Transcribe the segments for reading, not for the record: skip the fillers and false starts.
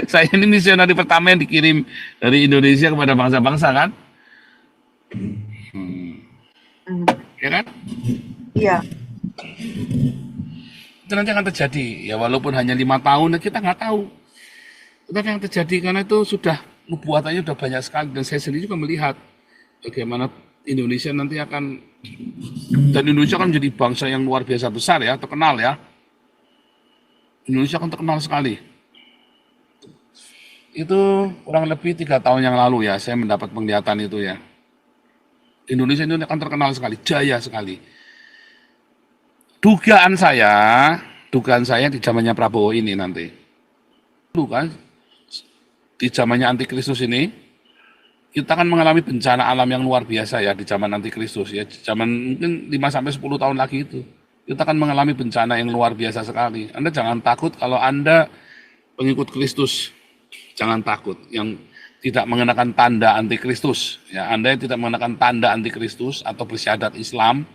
Saya ini misionari pertama yang dikirim dari Indonesia kepada bangsa-bangsa kan, Hmm. ya kan? Iya. Itu nanti akan terjadi. Ya walaupun hanya 5 tahun, kita nggak tahu. Tetapi yang terjadi karena itu sudah nubuatannya sudah banyak sekali dan saya sendiri juga melihat bagaimana Indonesia nanti akan dan Indonesia akan menjadi bangsa yang luar biasa besar ya, terkenal ya. Indonesia akan terkenal sekali. Itu kurang lebih 3 tahun yang lalu ya, saya mendapat penglihatan itu ya. Indonesia ini akan terkenal sekali, jaya sekali. Dugaan saya, dugaan saya di zamannya Prabowo ini nanti. Dulu kan, di zamannya antikristus ini, kita akan mengalami bencana alam yang luar biasa ya di zaman antikristus ya. Di zaman mungkin 5 sampai 10 tahun lagi itu. Kita akan mengalami bencana yang luar biasa sekali. Anda jangan takut kalau Anda pengikut Kristus. Jangan takut yang tidak mengenakan tanda antikristus ya. Anda yang tidak mengenakan tanda antikristus atau bersyahadat Islam,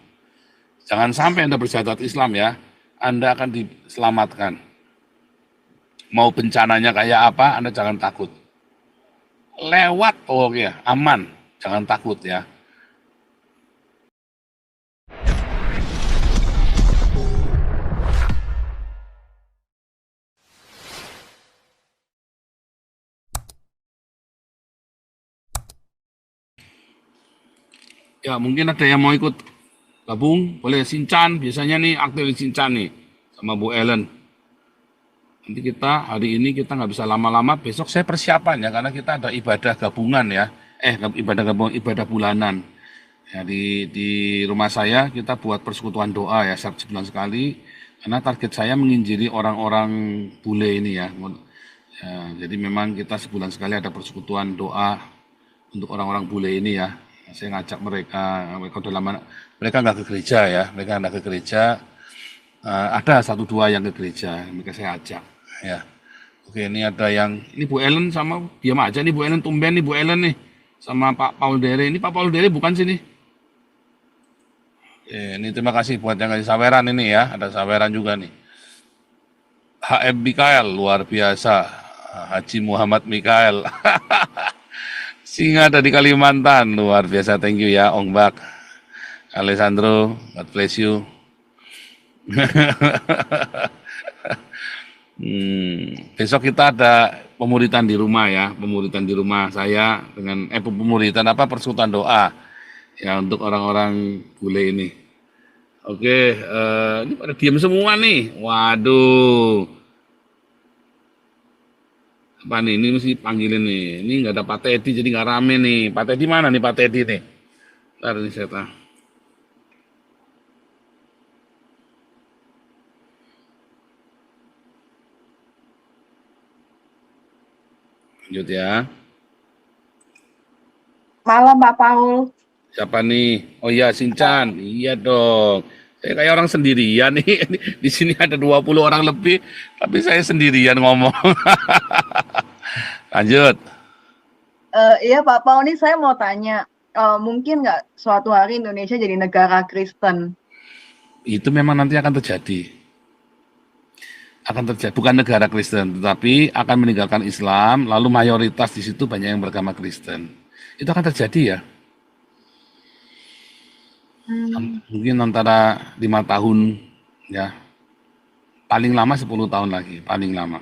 jangan sampai Anda bersyahadat Islam ya. Anda akan diselamatkan. Mau bencananya kayak apa, Anda jangan takut. Lewat, oh ya, aman. Jangan takut ya. Ya, mungkin ada yang mau ikut gabung, boleh Sinchan. Biasanya nih aktif Sinchan nih sama Bu Ellen. Nanti kita hari ini kita nggak bisa lama-lama. Besok saya persiapan ya karena kita ada ibadah gabungan ya. Ibadah gabungan, ibadah bulanan. Ya, di rumah saya kita buat persekutuan doa ya sebulan sekali karena target saya menginjili orang-orang bule ini ya. Ya, jadi memang kita sebulan sekali ada persekutuan doa untuk orang-orang bule ini ya. Saya ngajak mereka, mereka udah lama, mereka nggak ke gereja ya, mereka nggak ke gereja. Ada satu dua yang ke gereja, mereka saya ajak ya. Oke, ini ada yang ini Bu Ellen sama diam aja nih Bu Ellen, tumben nih Bu Ellen nih sama Pak Paul Dere. Ini Pak Paul Dere bukan sini. Ini terima kasih buat yang kasih saweran ini ya, ada saweran juga nih. HM Mikael luar biasa, Haji Muhammad Mikael. Singa dari Kalimantan, luar biasa, thank you ya, Ong Bak, Alessandro, God bless you. Besok kita ada pemuritan di rumah ya, pemuritan di rumah saya dengan pemuritan apa persekutuan doa ya untuk orang-orang bule ini. Oke, ini pada diam semua nih. Waduh, apa nih? Ini mesti panggilin nih. Ini nggak ada Pak Teddy, jadi nggak rame nih. Pak Teddy mana nih Pak Teddy nih? Ntar ini saya tahu. Lanjut ya. Malam Pak Paul. Siapa nih? Oh iya, Sinchan. Iya dong. Saya kayak orang sendirian nih. Di sini ada 20 orang lebih, tapi saya sendirian ngomong. Lanjut. Iya Pak Paul, nih saya mau tanya, mungkin nggak suatu hari Indonesia jadi negara Kristen? Itu memang nanti akan terjadi. Akan terjadi bukan negara Kristen, tetapi akan meninggalkan Islam, lalu mayoritas di situ banyak yang beragama Kristen. Itu akan terjadi ya. Hmm. Mungkin antara 5 tahun ya, paling lama 10 tahun lagi, paling lama.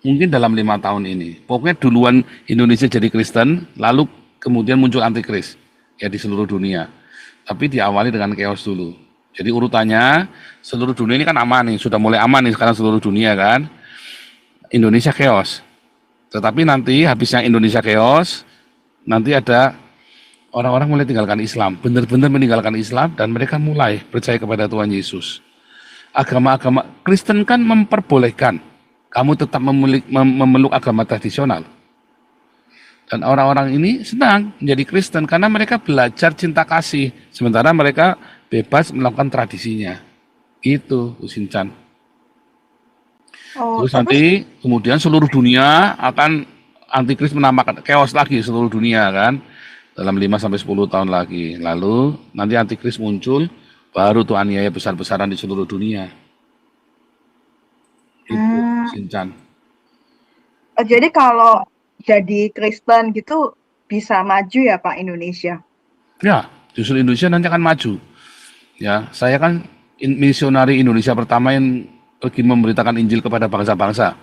Mungkin dalam 5 tahun ini. Pokoknya duluan Indonesia jadi Kristen, lalu kemudian muncul antikris ya di seluruh dunia. Tapi diawali dengan chaos dulu. Jadi urutannya seluruh dunia ini kan aman nih, sudah mulai aman nih sekarang seluruh dunia kan. Indonesia chaos. Tetapi nanti habisnya Indonesia chaos, nanti ada orang-orang mulai tinggalkan Islam, benar-benar meninggalkan Islam dan mereka mulai percaya kepada Tuhan Yesus. Agama-agama Kristen kan memperbolehkan kamu tetap memeluk agama tradisional. Dan orang-orang ini senang menjadi Kristen karena mereka belajar cinta kasih, sementara mereka bebas melakukan tradisinya. Itu, Usinchan. Oh, Terus terus nanti kemudian seluruh dunia akan antikris menambahkan chaos lagi seluruh dunia kan dalam 5 sampai 10 tahun lagi. Lalu nanti antikris muncul baru tuh aniaya besar-besaran di seluruh dunia. Itu hmm, Sinchan. Jadi kalau jadi Kristen gitu bisa maju ya Pak Indonesia? Ya, justru Indonesia nanti akan maju. Ya, saya kan misionari Indonesia pertama yang pergi memberitakan Injil kepada bangsa-bangsa.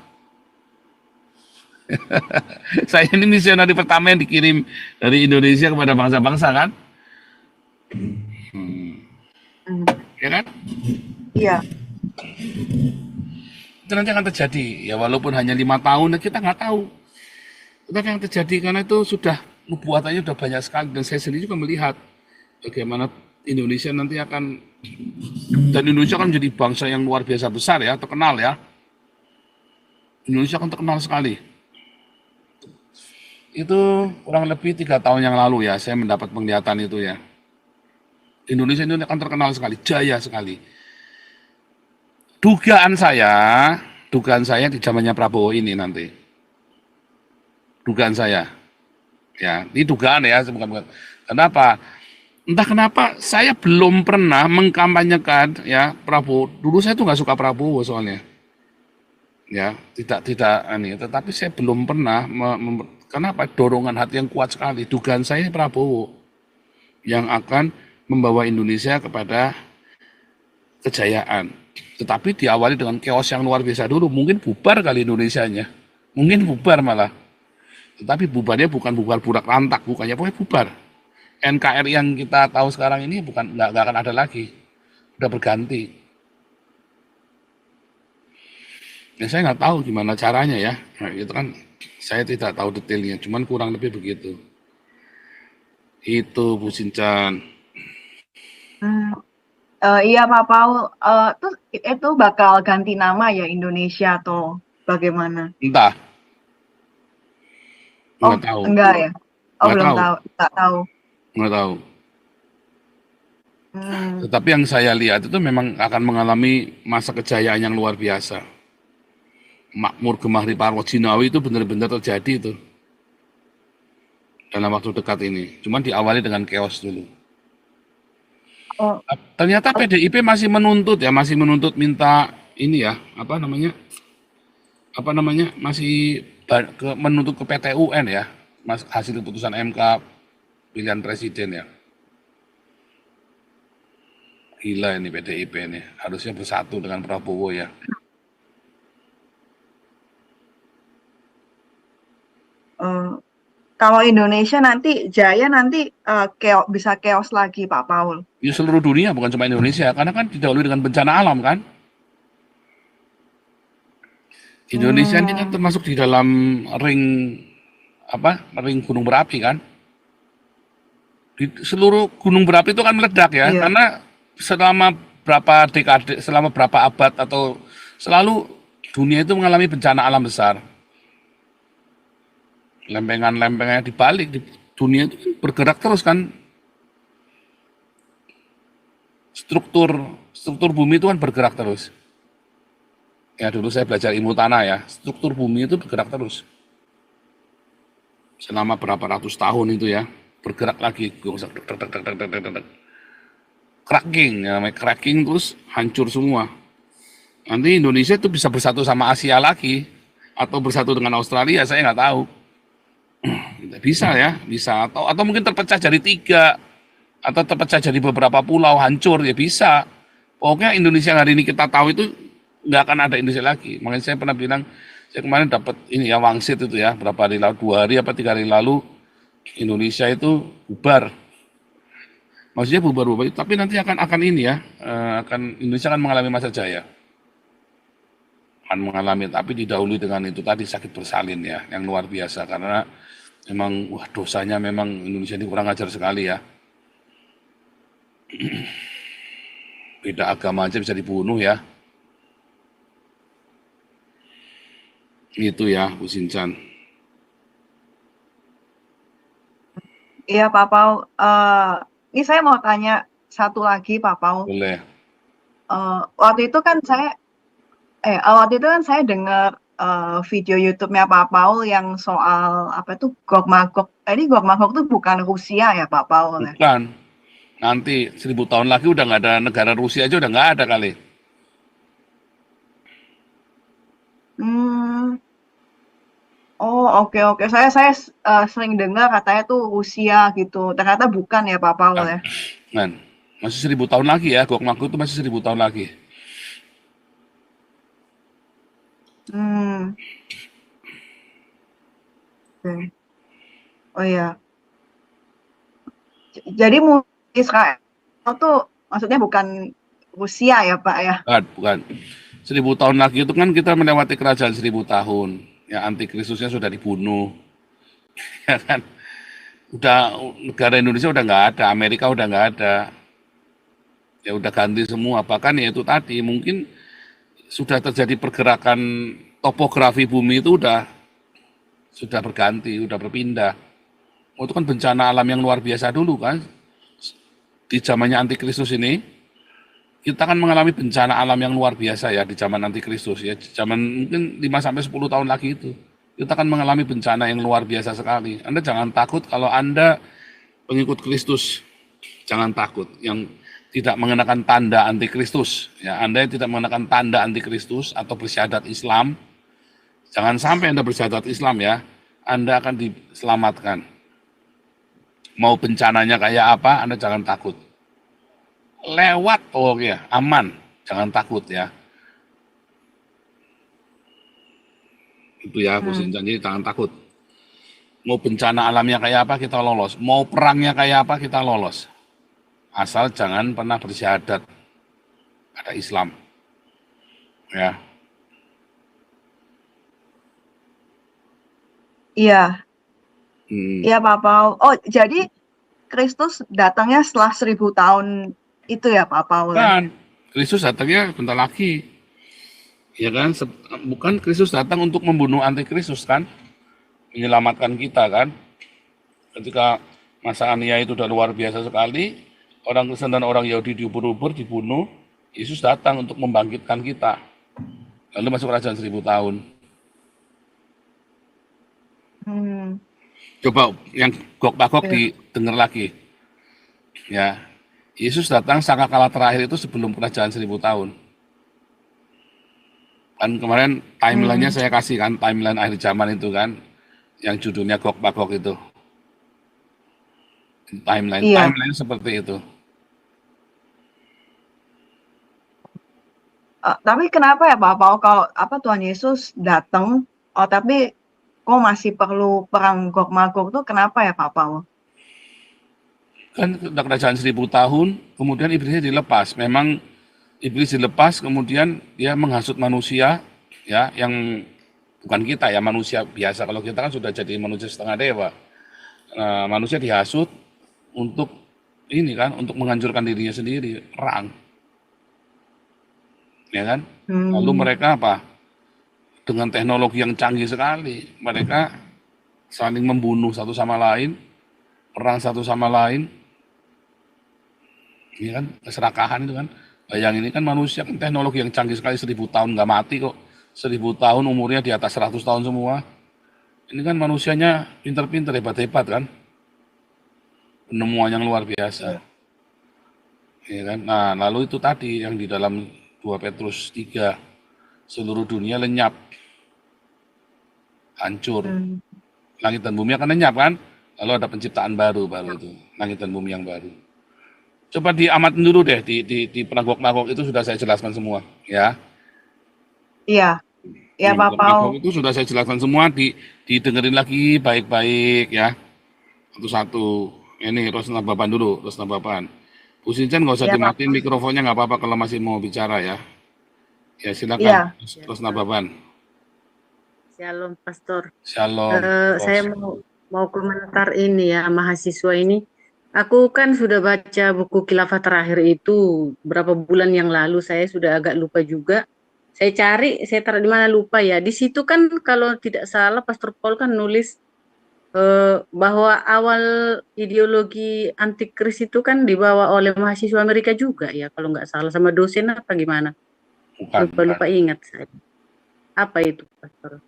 Saya ini misionari pertama yang dikirim dari Indonesia kepada bangsa-bangsa kan, Hmm, ya kan? iya. Itu nanti akan terjadi. Ya walaupun hanya 5 tahun, kita nggak tahu. Tetapi yang terjadi karena itu sudah nubuatannya sudah banyak sekali dan saya sendiri juga melihat bagaimana Indonesia nanti akan dan Indonesia akan menjadi bangsa yang luar biasa besar ya, terkenal ya. Indonesia akan terkenal sekali. Itu kurang lebih 3 tahun yang lalu ya, saya mendapat penglihatan itu ya. Indonesia ini akan terkenal sekali, jaya sekali. Dugaan saya, dugaan saya di zamannya Prabowo ini nanti. Dugaan saya, ya, ini dugaan ya, bukan. Kenapa? Entah kenapa saya belum pernah mengkampanyekan ya Prabowo. Dulu saya tuh nggak suka Prabowo soalnya, ya, tidak ini. Tetapi saya belum pernah, kenapa? Dorongan hati yang kuat sekali. Dugaan saya Prabowo yang akan membawa Indonesia kepada kejayaan. Tetapi diawali dengan chaos yang luar biasa dulu. Mungkin bubar kali Indonesianya. Mungkin bubar malah. Tetapi bubarnya bukan bubar burak rantak, bukannya pokoknya bubar. NKRI yang kita tahu sekarang ini bukan nggak akan ada lagi. Udah berganti. Ya saya nggak tahu gimana caranya ya. Nah, itu kan saya tidak tahu detailnya, cuman kurang lebih begitu. Itu Bu Sincan. Hmm, iya Pak Paul. Terus itu bakal ganti nama ya Indonesia atau bagaimana? Entah, Oh, nggak tahu, enggak ya? Oh, nggak belum tahu, tahu, tak tahu. nggak tahu. Hmm, Tetapi yang saya lihat itu memang akan mengalami masa kejayaan yang luar biasa. Makmur Gemah Riparwo Jinawi itu benar-benar terjadi itu dalam waktu dekat ini. Cuman diawali dengan chaos dulu. oh, Ternyata PDIP masih menuntut ya, masih menuntut minta ini ya, apa namanya, masih menuntut ke PT UN ya, hasil keputusan MK pilihan presiden ya. Gila ini PDIP ini, harusnya bersatu dengan Prabowo ya. eh, kalau Indonesia nanti jaya nanti bisa chaos lagi Pak Paul. Ya seluruh dunia bukan cuma Indonesia, karena kan didahului dengan bencana alam kan. Indonesia ini kan Hmm, termasuk di dalam ring ring gunung berapi kan. Di seluruh gunung berapi itu kan meledak ya, iya. karena selama berapa dekade, selama berapa abad atau selalu dunia itu mengalami bencana alam besar. Lempengan-lempengannya dibalik, di dunia itu kan bergerak terus kan. Struktur struktur bumi itu kan bergerak terus. Ya dulu saya belajar ilmu tanah ya, struktur bumi itu bergerak terus. Selama berapa ratus tahun itu ya, bergerak lagi, cracking, ya, namanya cracking terus hancur semua. Nanti Indonesia itu bisa bersatu sama Asia lagi, atau bersatu dengan Australia, saya nggak tahu. Bisa ya, bisa. Atau mungkin terpecah jadi tiga, atau terpecah jadi beberapa pulau, hancur, ya bisa. Pokoknya Indonesia yang hari ini kita tahu itu nggak akan ada Indonesia lagi. Makanya saya pernah bilang, saya kemarin dapat ini ya wangsit itu ya, berapa hari lalu, 2 hari apa 3 hari lalu, Indonesia itu bubar. Maksudnya bubar-bubar, tapi nanti akan ini ya, Indonesia akan mengalami masa jaya. Akan mengalami, tapi didahului dengan itu tadi sakit bersalin ya, yang luar biasa karena memang wah dosanya memang Indonesia ini kurang ajar sekali ya. Beda agama aja bisa dibunuh ya. Itu ya, Bu Sincan. Iya Pak Paul. Ini saya mau tanya satu lagi Pak Paul. Boleh. Waktu itu kan saya dengar video YouTube-nya Pak Paul yang soal apa itu Gog Magog. Ini Gog Magog itu bukan Rusia ya Pak Paul ya? Bukan. Nanti 1000 tahun lagi udah nggak ada negara Rusia aja udah nggak ada kali. Hmm, Oh, oke oke. Saya sering dengar katanya tuh Rusia gitu. Ternyata bukan ya Pak Paul Kan, ya. kan. Masih 1000 tahun lagi ya, Gog Magog itu masih 1000 tahun lagi. Hmm, oke. Oh iya. Jadi Israel tuh maksudnya bukan Rusia ya Pak ya. Bukan, bukan. 1000 tahun lagi itu kan kita melewati kerajaan 1000 tahun. Ya antikristusnya sudah dibunuh, ya kan? Udah negara Indonesia udah nggak ada, Amerika udah nggak ada, ya udah ganti semua. Bahkan ya itu tadi mungkin sudah terjadi pergerakan topografi bumi itu sudah berganti, udah berpindah. Oh, itu kan bencana alam yang luar biasa dulu kan. Di zamannya antikristus ini kita kan mengalami bencana alam yang luar biasa ya di zaman antikristus ya. Di zaman mungkin 5 sampai 10 tahun lagi itu. Kita akan mengalami bencana yang luar biasa sekali. Anda jangan takut kalau Anda pengikut Kristus. Jangan takut yang tidak mengenakan tanda antikristus ya. Anda yang tidak mengenakan tanda antikristus atau bersyahadat Islam, jangan sampai Anda bersyahadat Islam ya. Anda akan diselamatkan. Mau bencananya kayak apa, Anda jangan takut. Lewat, oh ya, aman. Jangan takut ya. Itu ya, Bu Hmm. Sinjan, jadi jangan takut. Mau bencana alamnya kayak apa, kita lolos. Mau perangnya kayak apa, kita lolos. Asal jangan pernah bersyahadat ada Islam. Ya, Iya, hmm. iya Pak Paul. Oh, jadi Kristus datangnya setelah 1000 tahun itu ya Pak Paul ya. Kan, Kristus datangnya bentar lagi. Ya kan, bukan Kristus datang untuk membunuh antikristus kan, menyelamatkan kita kan. Ketika masa Ania itu udah luar biasa sekali, orang Kristen dan orang Yahudi diubur-ubur, dibunuh, Yesus datang untuk membangkitkan kita. Lalu masuk kerajaan 1000 tahun. Hmm. Coba yang gok-bagok Iya. didengar lagi. Ya, Yesus datang sangkakala terakhir itu sebelum kerajaan 1000 tahun. Kan kemarin timelinenya Hmm. saya kasih kan, timeline akhir zaman itu kan, yang judulnya gok-bagok itu. Iya. Timeline seperti itu. Tapi kenapa ya Pak Paul kalau apa Tuhan Yesus datang, oh tapi kok masih perlu perang Gog Magog tuh kenapa ya Pak Paul? Kan udah kerajaan 1000 tahun, kemudian iblisnya dilepas. Memang iblis dilepas, kemudian dia menghasut manusia, ya, yang bukan kita ya, manusia biasa. Kalau kita kan sudah jadi manusia setengah dewa. Nah, manusia dihasut untuk ini kan, untuk menghancurkan dirinya sendiri, perang, ya kan? Lalu Hmm. mereka apa? Dengan teknologi yang canggih sekali, mereka saling membunuh satu sama lain, perang satu sama lain, ini kan keserakahan itu kan. Bayangin ini kan manusia kan teknologi yang canggih sekali 1000 tahun nggak mati kok. 1000 tahun umurnya di atas 100 tahun semua. Ini kan manusianya pinter-pinter hebat-hebat kan. Penemuan yang luar biasa. Iya. Ya kan? Nah lalu itu tadi yang di dalam 2 Petrus 3 seluruh dunia lenyap, hancur. Hmm. Langit dan bumi akan lenyap kan. Lalu ada penciptaan baru itu. Langit dan bumi yang baru. Coba diamatin dulu deh di penagok-nagok itu sudah saya jelaskan semua ya. Iya, iya Yang Pak Paul. blog-blog itu sudah saya jelaskan semua, didengerin lagi baik-baik ya, satu-satu. Ini Rosna Baban dulu, Rosna Baban. Bu Sincen nggak usah Iya Pak dimatiin Paul. mikrofonnya nggak apa-apa kalau masih mau bicara ya. Ya silakan, Iya. Rosna Shalom, Baban. shalom, Pastor. Shalom, Saya Ros. mau komentar ini ya, mahasiswa ini. Aku kan sudah baca buku Khilafah terakhir itu berapa bulan yang lalu. Saya sudah agak lupa juga. Saya cari, saya taruh di mana lupa ya. Di situ kan kalau tidak salah Pastor Paul kan nulis bahwa awal ideologi antikris itu kan dibawa oleh mahasiswa Amerika juga ya, kalau nggak salah sama dosen apa gimana. Bukan, bukan, Lupa-lupa ingat saya. Apa itu, Pastor?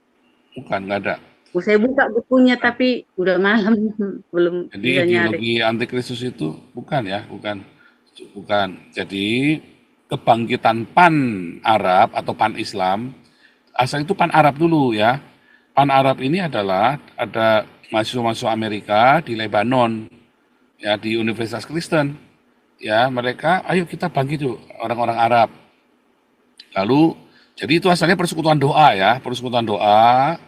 bukan, nggak ada. Saya buka bukunya tapi udah malam belum Jadi bisa nyari. ideologi antikristus itu bukan ya, bukan, bukan. Jadi kebangkitan pan Arab atau pan Islam, asal itu pan Arab dulu ya. Pan Arab ini adalah ada mahasiswa-mahasiswa Amerika di Lebanon, ya di Universitas Kristen. Ya, mereka, ayo kita bangkit yuk, orang-orang Arab. Lalu, jadi itu asalnya persekutuan doa ya, persekutuan doa.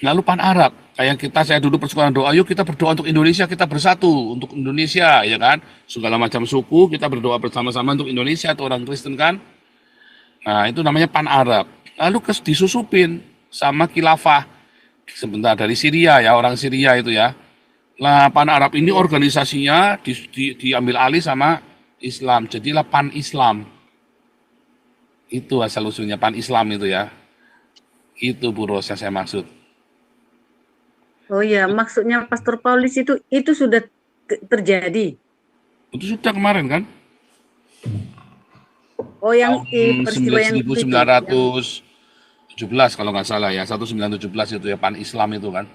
Lalu Pan Arab, kayak kita, saya dulu persekutuan doa, yuk kita berdoa untuk Indonesia, kita bersatu untuk Indonesia, ya kan? Segala macam suku, kita berdoa bersama-sama untuk Indonesia, atau orang Kristen kan? Nah, itu namanya Pan Arab. Lalu disusupin sama khilafah sebentar dari Syria ya, orang Syria itu ya. Nah, Pan Arab ini organisasinya diambil alih sama Islam. Jadilah Pan Islam. Itu asal usulnya Pan Islam itu ya. Itu Bu Ros yang saya maksud. Oh ya, maksudnya Pastor Paulus itu sudah terjadi. Itu sudah kemarin kan? Oh, yang Tahun peristiwa yang 1917 kalau nggak salah ya, 1917 itu ya Pan Islam itu kan.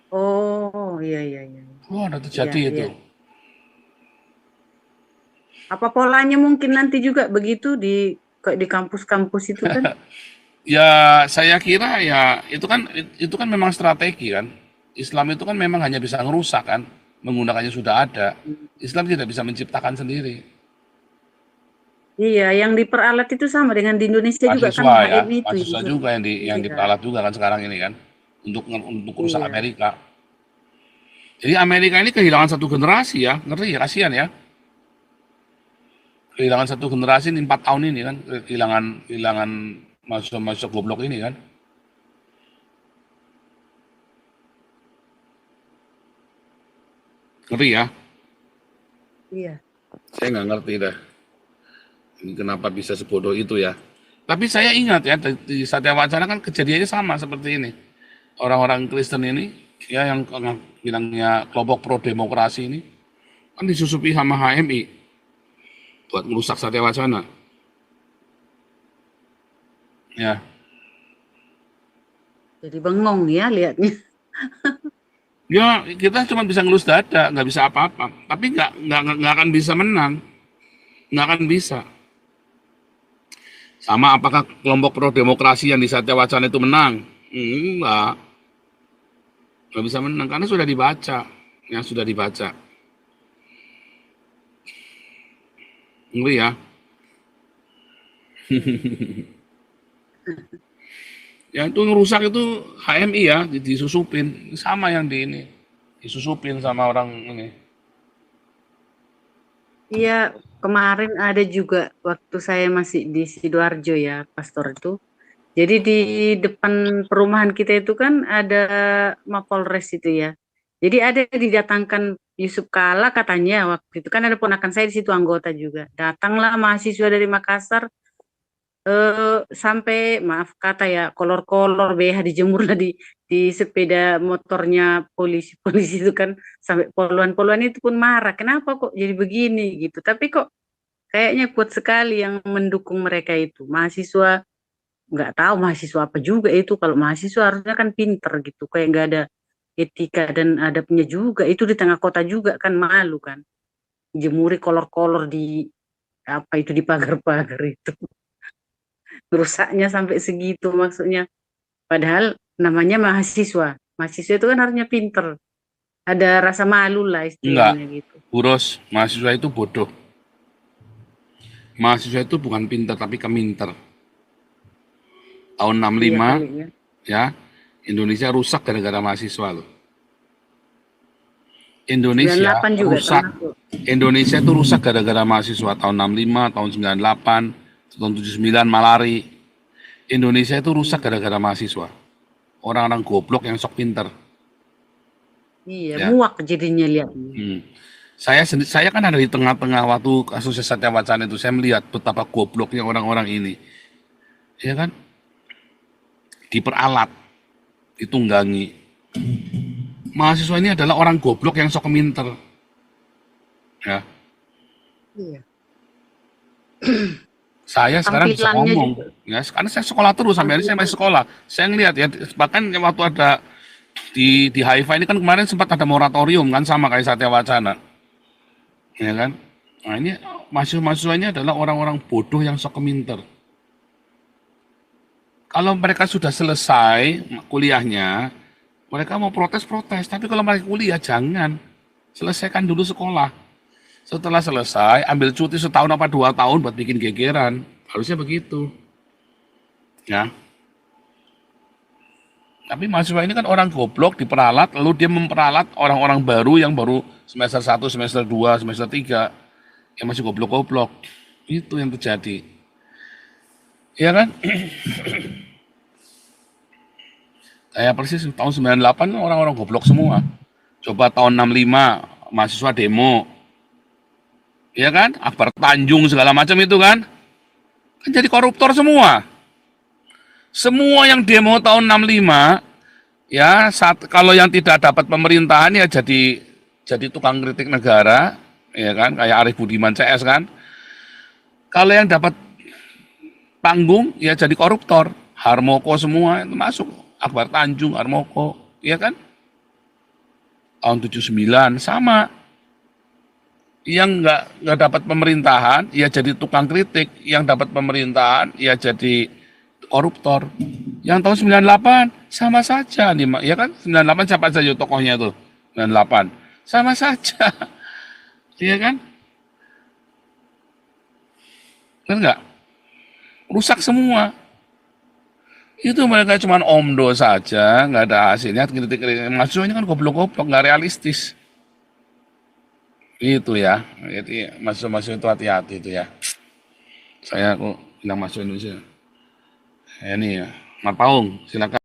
Oh, iya. Oh, ada terjadi Iya, itu. iya. Apa polanya mungkin nanti juga begitu di kampus-kampus itu kan? Ya, saya kira ya itu kan memang strategi kan. Islam itu kan memang hanya bisa ngerusak kan, menggunakannya sudah ada. Islam tidak bisa menciptakan sendiri. Iya, yang diperalat itu sama dengan di Indonesia juga kan Mahasiswa ya, HM itu. mahasiswa juga yang Iya, diperalat juga kan sekarang ini kan untuk rusak iya. Amerika. Jadi Amerika ini kehilangan satu generasi ya, ngeri ya, kasihan ya. Kehilangan satu generasi ini 4 tahun ini kan, kehilangan mahasiswa-mahasiswa goblok ini kan. Ngeri ya, Iya. saya nggak ngerti dah. Ini kenapa bisa sebodoh itu ya. Tapi saya ingat ya, di Satya Wacana kan kejadiannya sama seperti ini. Orang-orang Kristen ini, ya yang bilangnya kelompok pro demokrasi ini, kan disusupi sama HMI buat merusak Satya Wacana. Ya, Jadi bengong ya lihatnya. ya kita cuma bisa ngelus dada, nggak bisa apa-apa. Tapi nggak akan bisa menang, nggak akan bisa. Sama apakah kelompok pro demokrasi yang di Satya Wacana itu menang? Enggak, nggak bisa menang karena sudah dibaca, ya sudah dibaca. Ngeri ya. Yang itu ngerusak itu HMI ya, disusupin sama yang di ini, disusupin sama orang ini. Iya, kemarin ada juga waktu saya masih di Sidoarjo ya, Pastor itu. Jadi di depan perumahan kita itu kan ada Mapolres itu ya. Jadi ada didatangkan Yusuf Kala katanya waktu itu kan ada ponakan saya di situ anggota juga. Datanglah mahasiswa dari Makassar sampai maaf kata ya kolor-kolor BH dijemur lah di sepeda motornya polisi itu kan sampai poluan-poluan itu pun marah. Kenapa kok jadi begini gitu. Tapi kok kayaknya kuat sekali yang mendukung mereka itu. Mahasiswa nggak tahu mahasiswa apa juga itu. Kalau mahasiswa harusnya kan pinter gitu. Kayak nggak ada etika dan adabnya juga. Itu di tengah kota juga kan malu kan. Jemuri kolor-kolor di apa itu di pagar-pagar itu. Rusaknya sampai segitu maksudnya. Padahal namanya mahasiswa. Mahasiswa itu kan harusnya pinter. Ada rasa malu lah Enggak, istilahnya gitu. Buros, mahasiswa itu bodoh. Mahasiswa itu bukan pintar tapi keminter. Tahun 65 Iya kali ya. ya, Indonesia rusak gara-gara mahasiswa loh. Indonesia 98 juga rusak. termasuk. Indonesia itu rusak gara-gara mahasiswa tahun 65, tahun 98, tahun 79 malari. Indonesia itu rusak gara-gara mahasiswa. Orang-orang goblok yang sok pinter. Iya, Ya. muak jadinya lihatnya. Saya kan ada di tengah-tengah waktu kasus Satya Wacana itu. Saya melihat betapa gobloknya orang-orang ini. Ya kan? Diperalat, ditunggangi. Mahasiswa ini adalah orang goblok yang sok minter. Ya. Iya. Saya sekarang bisa Tampilannya ngomong, juga. ya, karena saya sekolah terus sampai hari ini saya masih sekolah. Saya ngelihat ya, bahkan waktu ada di Haifa ini kan kemarin sempat ada moratorium kan sama kayak Satya Wacana, ya kan? Nah ini mahasiswa-mahasiswa ini adalah orang-orang bodoh yang sok keminter. Kalau mereka sudah selesai kuliahnya, mereka mau protes-protes. Tapi kalau mereka kuliah, jangan. Selesaikan dulu sekolah. Setelah selesai, ambil cuti setahun apa 2 tahun buat bikin gegeran. Harusnya begitu. Ya. Tapi mahasiswa ini kan orang goblok diperalat, lalu dia memperalat orang-orang baru yang baru semester 1, semester 2, semester 3, yang masih goblok-goblok. Itu yang terjadi. Iya kan? Kayak persis tahun 98 orang-orang goblok semua. Coba tahun 65 mahasiswa demo. Iya kan? Akbar Tanjung segala macam itu kan. Kan jadi koruptor semua. Semua yang demo tahun 65 ya kalau yang tidak dapat pemerintahan ya jadi tukang kritik negara, ya kan? Kayak Arief Budiman CS kan. Kalau yang dapat panggung ya jadi koruptor. Harmoko semua itu masuk. Akbar Tanjung, Harmoko, ya kan? Tahun 79 sama. Yang nggak dapat pemerintahan ya jadi tukang kritik, yang dapat pemerintahan ya jadi koruptor. Yang tahun 98 sama saja nih, ya kan? 98 siapa saja tokohnya itu? 98 sama saja, iya kan? Kan nggak? Rusak semua. Itu mereka cuma omdo saja, nggak ada hasilnya. Kritik-kritik mahasiswanya kan goblok-goblok, nggak realistis. Itu ya. Jadi mahasiswa-mahasiswa itu hati-hati itu ya. Saya kok bilang mahasiswa Indonesia. Ini ya, Mat Paung, silakan.